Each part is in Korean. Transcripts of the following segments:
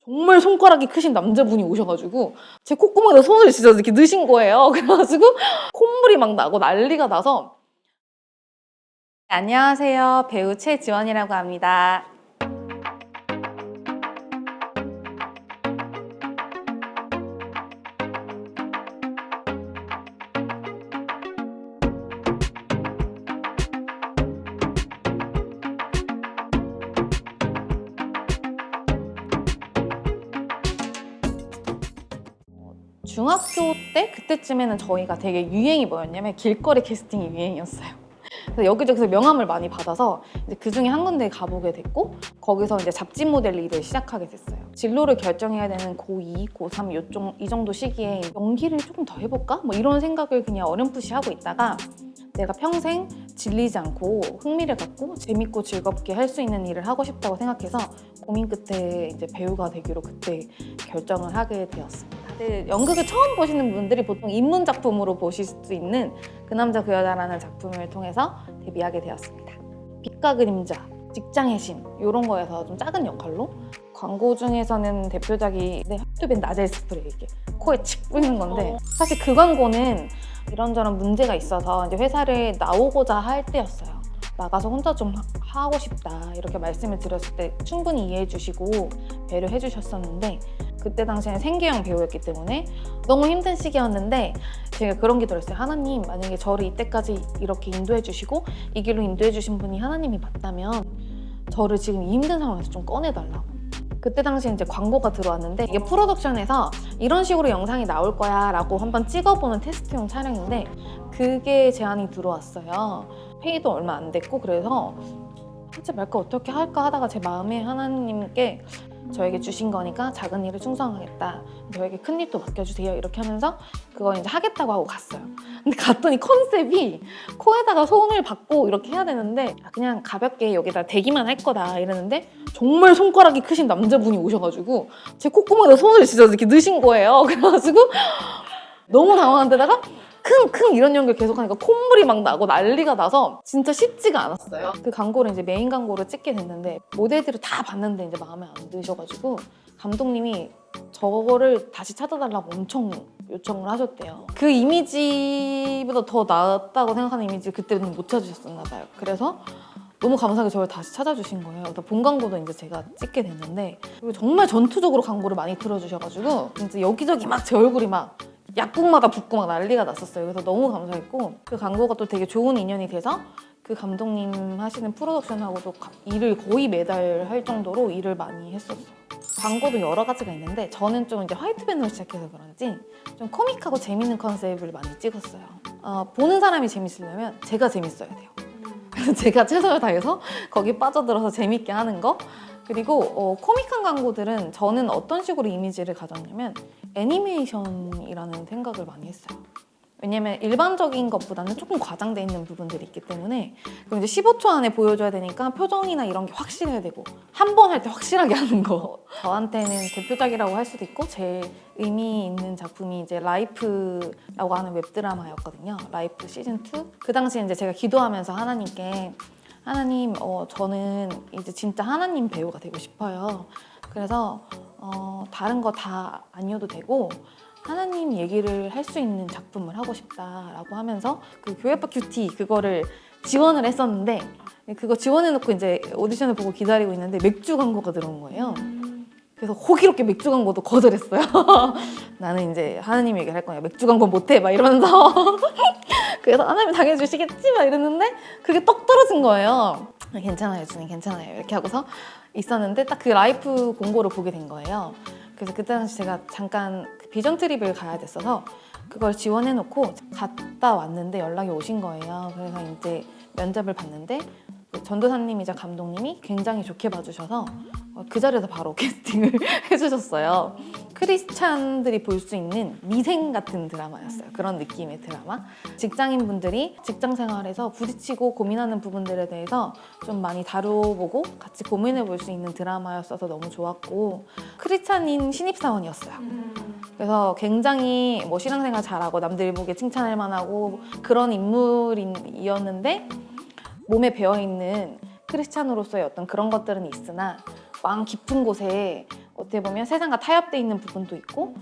정말 손가락이 크신 남자분이 오셔가지고 제 콧구멍에 손을 진짜 이렇게 넣으신 거예요. 그래가지고 콧물이 막 나고 난리가 나서. 안녕하세요, 배우 최지원이라고 합니다. 중학교 때 그때쯤에는 저희가 되게 유행이 뭐였냐면 길거리 캐스팅이 유행이었어요. 그래서 여기저기서 명함을 많이 받아서 이제 그중에 한 군데 가보게 됐고, 거기서 이제 잡지 모델 일을 시작하게 됐어요. 진로를 결정해야 되는 고2, 고3 이 정도 시기에 연기를 조금 더 해볼까? 뭐 이런 생각을 그냥 어렴풋이 하고 있다가 내가 평생 질리지 않고 흥미를 갖고 재밌고 즐겁게 할 수 있는 일을 하고 싶다고 생각해서 고민 끝에 이제 배우가 되기로 그때 결정을 하게 되었습니다. 다들 연극을 처음 보시는 분들이 보통 입문 작품으로 보실 수 있는 그 남자 그 여자라는 작품을 통해서 데뷔하게 되었습니다. 빛과 그림자, 직장의 신 이런 거에서 좀 작은 역할로, 광고 중에서는 대표작이 핫도벤 나젤 스프레이 이렇게 코에 칙 뿌리는 건데, 사실 그 광고는 이런저런 문제가 있어서 이제 회사를 나오고자 할 때였어요. 나가서 혼자 좀 하고 싶다 이렇게 말씀을 드렸을 때 충분히 이해해 주시고 배려해 주셨었는데, 그때 당시에는 생계형 배우였기 때문에 너무 힘든 시기였는데 제가 그런 게 들었어요. 하나님, 만약에 저를 이때까지 이렇게 인도해 주시고 이 길로 인도해 주신 분이 하나님이 맞다면 저를 지금 이 힘든 상황에서 좀 꺼내달라고. 그때 당시에 이제 광고가 들어왔는데, 이게 프로덕션에서 이런 식으로 영상이 나올 거야 라고 한번 찍어보는 테스트용 촬영인데 그게 제안이 들어왔어요. 페이도 얼마 안 됐고, 그래서 하지 말까 어떻게 할까 하다가 제 마음에 하나님께 저에게 주신 거니까 작은 일을 충성하겠다, 저에게 큰 일도 맡겨주세요 이렇게 하면서 그걸 이제 하겠다고 하고 갔어요. 근데 갔더니 컨셉이 코에다가 손을 받고 이렇게 해야 되는데 그냥 가볍게 여기다 대기만 할 거다 이러는데 정말 손가락이 크신 남자분이 오셔가지고 제 콧구멍에 손을 진짜 이렇게 넣으신 거예요. 그래가지고 너무 당황한 데다가 킁킁 이런 연기를 계속 하니까 콧물이 막 나고 난리가 나서 진짜 쉽지가 않았어요. 그 광고를 이제 메인 광고를 찍게 됐는데 모델들을 다 봤는데 이제 마음에 안 드셔가지고 감독님이 저거를 다시 찾아달라고 엄청 요청을 하셨대요. 그 이미지보다 더 낫다고 생각하는 이미지를 그때는 못 찾으셨었나 봐요. 그래서 너무 감사하게 저를 다시 찾아주신 거예요. 그래서 본 광고도 이제 제가 찍게 됐는데, 그리고 정말 전투적으로 광고를 많이 틀어주셔가지고 진짜 여기저기 막 제 얼굴이 막 약국마다 붓고 막 난리가 났었어요. 그래서 너무 감사했고, 그 광고가 또 되게 좋은 인연이 돼서 그 감독님 하시는 프로덕션하고도 일을 거의 매달 할 정도로 일을 많이 했었어요. 광고도 여러 가지가 있는데 저는 좀 이제 화이트밴으로 시작해서 그런지 좀 코믹하고 재밌는 컨셉을 많이 찍었어요. 보는 사람이 재밌으려면 제가 재밌어야 돼요. 그래서 제가 최선을 다해서 거기 빠져들어서 재밌게 하는 거. 그리고 코믹한 광고들은 저는 어떤 식으로 이미지를 가졌냐면 애니메이션이라는 생각을 많이 했어요. 왜냐면 일반적인 것보다는 조금 과장돼 있는 부분들이 있기 때문에, 그럼 이제 15초 안에 보여줘야 되니까 표정이나 이런 게 확실해야 되고 한 번 할 때 확실하게 하는 거. 저한테는 대표작이라고 할 수도 있고 제 의미 있는 작품이 이제 라이프라고 하는 웹드라마였거든요. 라이프 시즌2. 그 당시에 이제 제가 기도하면서 하나님께, 하나님, 저는 이제 진짜 하나님 배우가 되고 싶어요. 그래서 다른 거 다 아니어도 되고 하나님 얘기를 할 수 있는 작품을 하고 싶다라고 하면서 그 교회법 큐티 그거를 지원을 했었는데, 그거 지원해놓고 이제 오디션을 보고 기다리고 있는데 맥주 광고가 들어온 거예요. 그래서 호기롭게 맥주 광고도 거절했어요. 나는 이제 하나님 얘기를 할 거야. 맥주 광고 못해 막 이러면서. 그래서 하나님 당해주시겠지 막 이랬는데 그게 떡 떨어진 거예요. 괜찮아요 주님, 괜찮아요 이렇게 하고서 있었는데 딱 그 라이프 공고를 보게 된 거예요. 그래서 그때 당시 제가 잠깐 비전 트립을 가야 됐어서 그걸 지원해놓고 갔다 왔는데 연락이 오신 거예요. 그래서 이제 면접을 봤는데 전도사님이자 감독님이 굉장히 좋게 봐주셔서 그 자리에서 바로 캐스팅을 해주셨어요. 크리스찬들이 볼 수 있는 미생 같은 드라마였어요. 그런 느낌의 드라마. 직장인분들이 직장 생활에서 부딪히고 고민하는 부분들에 대해서 좀 많이 다뤄보고 같이 고민해 볼 수 있는 드라마였어서 너무 좋았고, 크리스찬인 신입사원이었어요. 그래서 굉장히 뭐 신앙생활 잘하고 남들 보기에 칭찬할 만하고 그런 인물이었는데, 몸에 배어있는 크리스찬으로서의 어떤 그런 것들은 있으나 마음 깊은 곳에 어떻게 보면 세상과 타협돼 있는 부분도 있고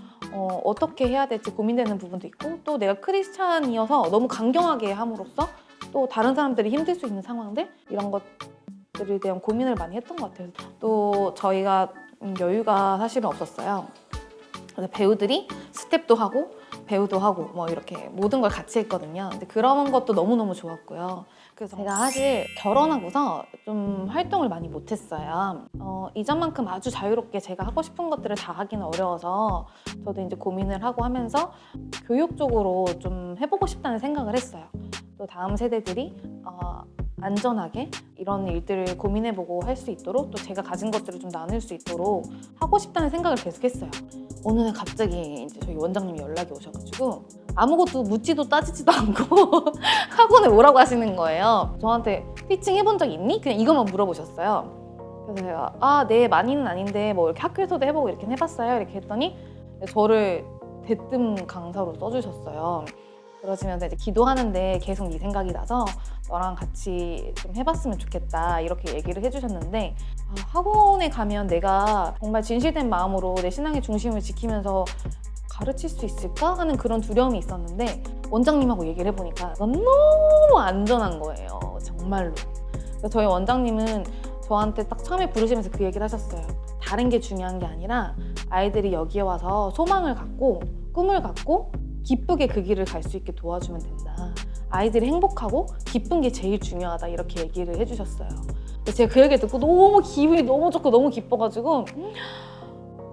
어떻게 해야 될지 고민되는 부분도 있고 또 내가 크리스찬이어서 너무 강경하게 함으로써 또 다른 사람들이 힘들 수 있는 상황들 이런 것들에 대한 고민을 많이 했던 것 같아요. 또 저희가 여유가 사실은 없었어요. 그래서 배우들이 스텝도 하고 배우도 하고 뭐 이렇게 모든 걸 같이 했거든요. 근데 그런 것도 너무너무 좋았고요. 그래서 제가 사실 결혼하고서 좀 활동을 많이 못했어요. 이전만큼 아주 자유롭게 제가 하고 싶은 것들을 다 하기는 어려워서 저도 이제 고민을 하고 하면서 교육 쪽으로 좀 해보고 싶다는 생각을 했어요. 또 다음 세대들이 안전하게 이런 일들을 고민해보고 할 수 있도록 또 제가 가진 것들을 좀 나눌 수 있도록 하고 싶다는 생각을 계속했어요. 어느 날 갑자기 이제 저희 원장님이 연락이 오셔가지고 아무것도 묻지도 따지지도 않고 학원에 오라고 하시는 거예요. 저한테 티칭 해본 적 있니? 그냥 이것만 물어보셨어요. 그래서 제가 네 많이는 아닌데 뭐 이렇게 학교에서도 해보고 이렇게 해봤어요. 이렇게 했더니 저를 대뜸 강사로 써주셨어요. 그러시면서 이제 기도하는데 계속 네 생각이 나서 너랑 같이 좀 해봤으면 좋겠다 이렇게 얘기를 해주셨는데 학원에 가면 내가 정말 진실된 마음으로 내 신앙의 중심을 지키면서 가르칠 수 있을까 하는 그런 두려움이 있었는데 원장님하고 얘기를 해보니까 너무 안전한 거예요. 정말로. 그래서 저희 원장님은 저한테 딱 처음에 부르시면서 그 얘기를 하셨어요. 다른 게 중요한 게 아니라 아이들이 여기에 와서 소망을 갖고 꿈을 갖고 기쁘게 그 길을 갈 수 있게 도와주면 된다. 아이들이 행복하고 기쁜 게 제일 중요하다 이렇게 얘기를 해주셨어요. 제가 그 얘기를 듣고 너무 기분이 너무 좋고 너무 기뻐가지고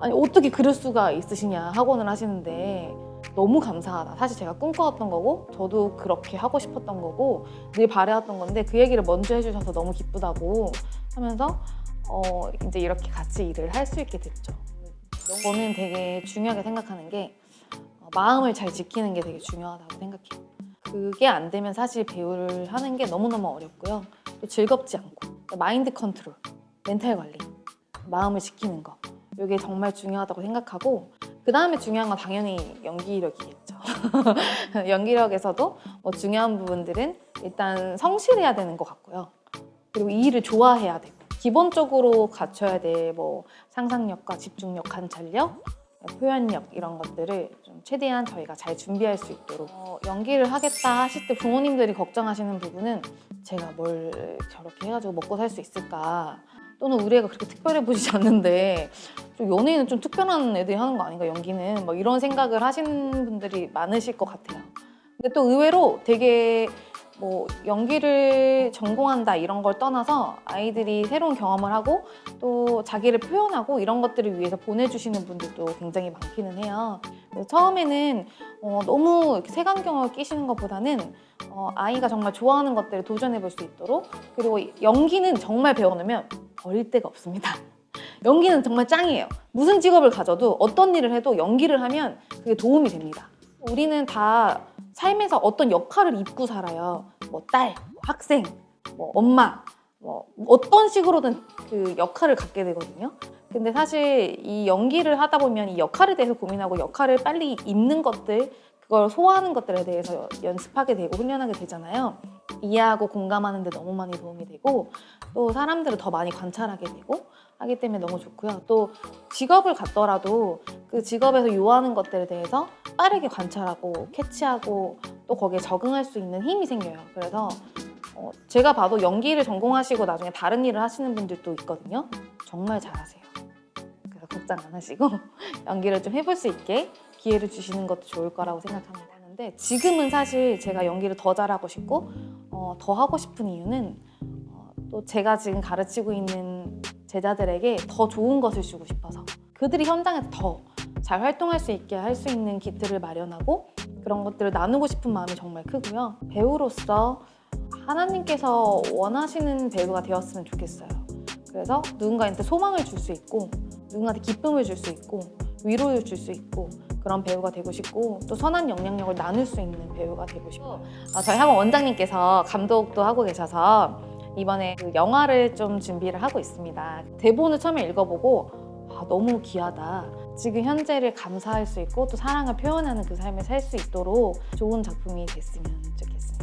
아니 어떻게 그럴 수가 있으시냐 학원을 하시는데 너무 감사하다. 사실 제가 꿈꿔왔던 거고 저도 그렇게 하고 싶었던 거고 늘 바래왔던 건데 그 얘기를 먼저 해주셔서 너무 기쁘다고 하면서 이제 이렇게 같이 일을 할 수 있게 됐죠. 저는 되게 중요하게 생각하는 게 마음을 잘 지키는 게 되게 중요하다고 생각해요. 그게 안 되면 사실 배우를 하는 게 너무너무 어렵고요. 또 즐겁지 않고 마인드 컨트롤, 멘탈 관리, 마음을 지키는 거 이게 정말 중요하다고 생각하고 그 다음에 중요한 건 당연히 연기력이겠죠. 연기력에서도 뭐 중요한 부분들은 일단 성실해야 되는 것 같고요. 그리고 이 일을 좋아해야 되고 기본적으로 갖춰야 될 뭐 상상력과 집중력, 관찰력, 표현력 이런 것들을 좀 최대한 저희가 잘 준비할 수 있도록 연기를 하겠다 하실 때 부모님들이 걱정하시는 부분은 제가 뭘 저렇게 해가지고 먹고 살 수 있을까 또는 우리 애가 그렇게 특별해 보이지 않는데 좀 연예인은 좀 특별한 애들이 하는 거 아닌가 연기는 뭐 이런 생각을 하시는 분들이 많으실 것 같아요. 근데 또 의외로 되게 뭐 연기를 전공한다 이런 걸 떠나서 아이들이 새로운 경험을 하고 또 자기를 표현하고 이런 것들을 위해서 보내주시는 분들도 굉장히 많기는 해요. 그래서 처음에는 너무 이렇게 색안경을 끼시는 것보다는 아이가 정말 좋아하는 것들을 도전해 볼 수 있도록 그리고 연기는 정말 배워놓으면 버릴 데가 없습니다. 연기는 정말 짱이에요. 무슨 직업을 가져도 어떤 일을 해도 연기를 하면 그게 도움이 됩니다. 우리는 다 삶에서 어떤 역할을 입고 살아요. 뭐 딸, 학생, 뭐 엄마, 뭐 어떤 식으로든 그 역할을 갖게 되거든요. 근데 사실 이 연기를 하다 보면 이 역할에 대해서 고민하고 역할을 빨리 입는 것들, 그걸 소화하는 것들에 대해서 연습하게 되고 훈련하게 되잖아요. 이해하고 공감하는 데 너무 많이 도움이 되고 또 사람들을 더 많이 관찰하게 되고 하기 때문에 너무 좋고요. 또 직업을 갖더라도 그 직업에서 요하는 것들에 대해서 빠르게 관찰하고 캐치하고 또 거기에 적응할 수 있는 힘이 생겨요. 그래서 제가 봐도 연기를 전공하시고 나중에 다른 일을 하시는 분들도 있거든요. 정말 잘하세요. 그래서 걱정 안 하시고 연기를 좀 해볼 수 있게 기회를 주시는 것도 좋을 거라고 생각합니다. 근데 지금은 사실 제가 연기를 더 잘하고 싶고 더 하고 싶은 이유는 또 제가 지금 가르치고 있는 제자들에게 더 좋은 것을 주고 싶어서 그들이 현장에서 더 잘 활동할 수 있게 할 수 있는 기틀을 마련하고 그런 것들을 나누고 싶은 마음이 정말 크고요. 배우로서 하나님께서 원하시는 배우가 되었으면 좋겠어요. 그래서 누군가한테 소망을 줄 수 있고 누군가한테 기쁨을 줄 수 있고 위로를 줄 수 있고 그런 배우가 되고 싶고 또 선한 영향력을 나눌 수 있는 배우가 되고 싶어요. 저희 학원 원장님께서 감독도 하고 계셔서 이번에 그 영화를 좀 준비를 하고 있습니다. 대본을 처음에 읽어보고 너무 귀하다. 지금 현재를 감사할 수 있고 또 사랑을 표현하는 그 삶을 살 수 있도록 좋은 작품이 됐으면 좋겠습니다.